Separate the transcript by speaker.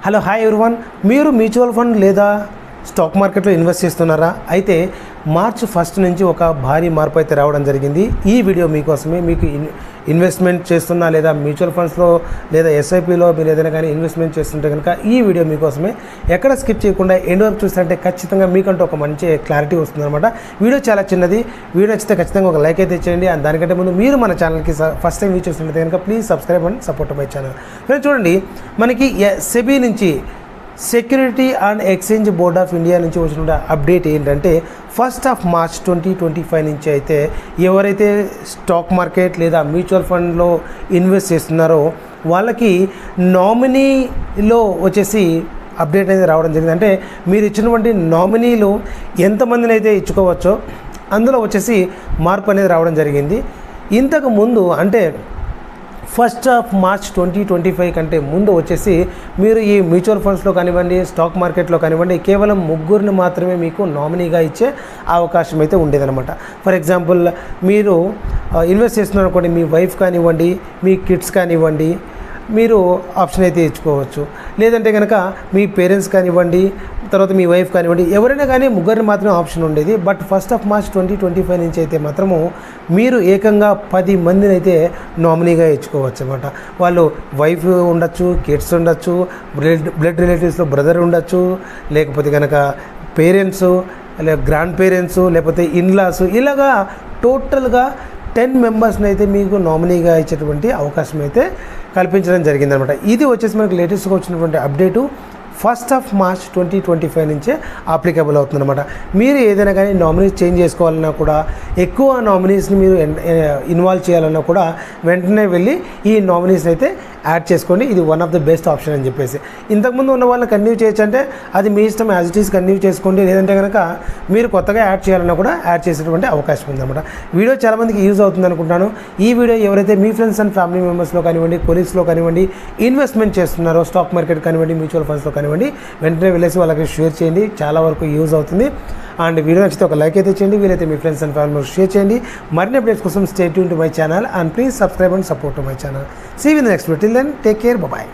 Speaker 1: Hello hi everyone, మీరు mutual fund లేదా stock మార్కెట్లో ఇన్వెస్ట్ చేస్తున్నారా? అయితే మార్చ్ 1 నుంచి ఒక భారీ మార్పు అయితే రావడం జరిగింది. ఈ వీడియో మీకోసమే. మీకు ఇన్వెస్ట్మెంట్ చేస్తున్నా లేదా మ్యూచువల్ ఫండ్స్లో లేదా ఎస్ఐపిలో మీరు ఏదైనా కానీ ఇన్వెస్ట్మెంట్ చేస్తుంటే కనుక ఈ వీడియో మీకోసమే. ఎక్కడ స్కిప్ చేయకుండా ఎండ్ వరకు చూస్తుంటే ఖచ్చితంగా మీకంటూ ఒక మంచి క్లారిటీ వస్తుందన్నమాట. వీడియో చాలా చిన్నది. వీడియో నచ్చితే ఖచ్చితంగా ఒక లైక్ అయితే చేయండి. అండ్ దానికంటే ముందు మీరు మన ఛానల్కి ఫస్ట్ టైం వీడియో చూస్తుంటే కనుక please subscribe and support my channel. Friends చూడండి, మనకి సెబీ నుంచి security and exchange board of India నుంచి వచ్చిన అప్డేట్ ఏంటంటే 1 మార్చ్ 2025 నుంచి అయితే ఎవరైతే స్టాక్ మార్కెట్ లేదా మ్యూచువల్ ఫండ్లో ఇన్వెస్ట్ చేస్తున్నారో వాళ్ళకి నామినీలో వచ్చేసి అప్డేట్ అనేది రావడం జరిగింది. అంటే మీరు ఇచ్చినటువంటి నామినీలు ఎంతమందిని అయితే ఇచ్చుకోవచ్చో అందులో వచ్చేసి మార్పు అనేది రావడం జరిగింది. ఇంతకు ముందు అంటే 1 మార్చ్ 2025 కంటే ముందు వచ్చేసి మీరు ఈ మ్యూచువల్ ఫండ్స్లో కానివ్వండి, స్టాక్ మార్కెట్లో కానివ్వండి, కేవలం ముగ్గురిని మాత్రమే మీకు నామినీగా ఇచ్చే అవకాశం అయితే ఉండేదన్నమాట. ఫర్ ఎగ్జాంపుల్, మీరు ఇన్వెస్ట్ చేస్తున్నారు అనుకోండి, మీ వైఫ్ కానివ్వండి, మీ కిడ్స్ కానివ్వండి, మీరు ఆప్షన్ అయితే ఇచ్చుకోవచ్చు. లేదంటే కనుక మీ పేరెంట్స్ కానివ్వండి, తర్వాత మీ వైఫ్ కానివ్వండి, ఎవరైనా కానీ ముగ్గురిని మాత్రమే ఆప్షన్ ఉండేది. బట్ 1 మార్చ్ 2025 నుంచి అయితే మాత్రము మీరు ఏకంగా 10 మందిని అయితే నామినీగా ఇచ్చుకోవచ్చు అన్నమాట. వాళ్ళు వైఫ్ ఉండొచ్చు, కిడ్స్ ఉండొచ్చు, బ్లడ్ రిలేటివ్స్లో బ్రదర్ ఉండొచ్చు, లేకపోతే కనుక పేరెంట్స్, లేదా గ్రాండ్ పేరెంట్స్, లేకపోతే ఇన్లాస్, ఇలాగా టోటల్గా 10 మెంబర్స్ని అయితే మీకు నామినీగా ఇచ్చేటువంటి అవకాశం అయితే కల్పించడం జరిగిందనమాట. ఇది వచ్చేసి మనకు లేటెస్ట్గా వచ్చినటువంటి అప్డేటు 1 మార్చ్ 2025 నుంచే అప్లికబుల్ అవుతుందన్నమాట. మీరు ఏదైనా కానీ నామినీస్ చేంజ్ చేసుకోవాలన్నా కూడా, ఎక్కువ నామినీస్ని మీరు ఇన్వాల్వ్ చేయాలన్నా కూడా వెంటనే వెళ్ళి ఈ నామినీస్ని అయితే యాడ్ చేసుకోండి. ఇది one of the best option అని చెప్పేసి. ఇంతకుముందు ఉన్న వాళ్ళని కంటిన్యూ చేయొచ్చు అంటే అది మీ ఇష్టం, యాజ్ ఇట్ ఈస్ కంటిన్యూ చేసుకోండి. లేదంటే కనుక మీరు కొత్తగా యాడ్ చేయాలన్నా కూడా యాడ్ చేసేటువంటి అవకాశం ఉందన్నమాట. వీడియో చాలామందికి యూజ్ అవుతుంది అనుకుంటాను. ఈ వీడియో ఎవరైతే మీ ఫ్రెండ్స్ అండ్ ఫ్యామిలీ మెంబర్స్లో కానివ్వండి, కొలీగ్స్లో కానివ్వండి ఇన్వెస్ట్మెంట్ చేస్తున్నారో, స్టాక్ మార్కెట్ కానివ్వండి, మ్యూచువల్ ఫండ్స్లో కానివ్వండి, వెంటనే వెళ్ళేసి వాళ్ళకి షేర్ చేయండి. చాలా వరకు యూజ్ అవుతుంది. అండ్ వీడియో నచ్చితే ఒక లైక్ అయితే చేయండి. వీలైతే మీ ఫ్రెండ్స్ అండ్ ఫ్యామిలీ షేర్ చేయండి. మరిన్ని అప్డేట్స్ కోసం stay tune to my channel and please subscribe and support to my channel. See you in the next video. Till then take care, by.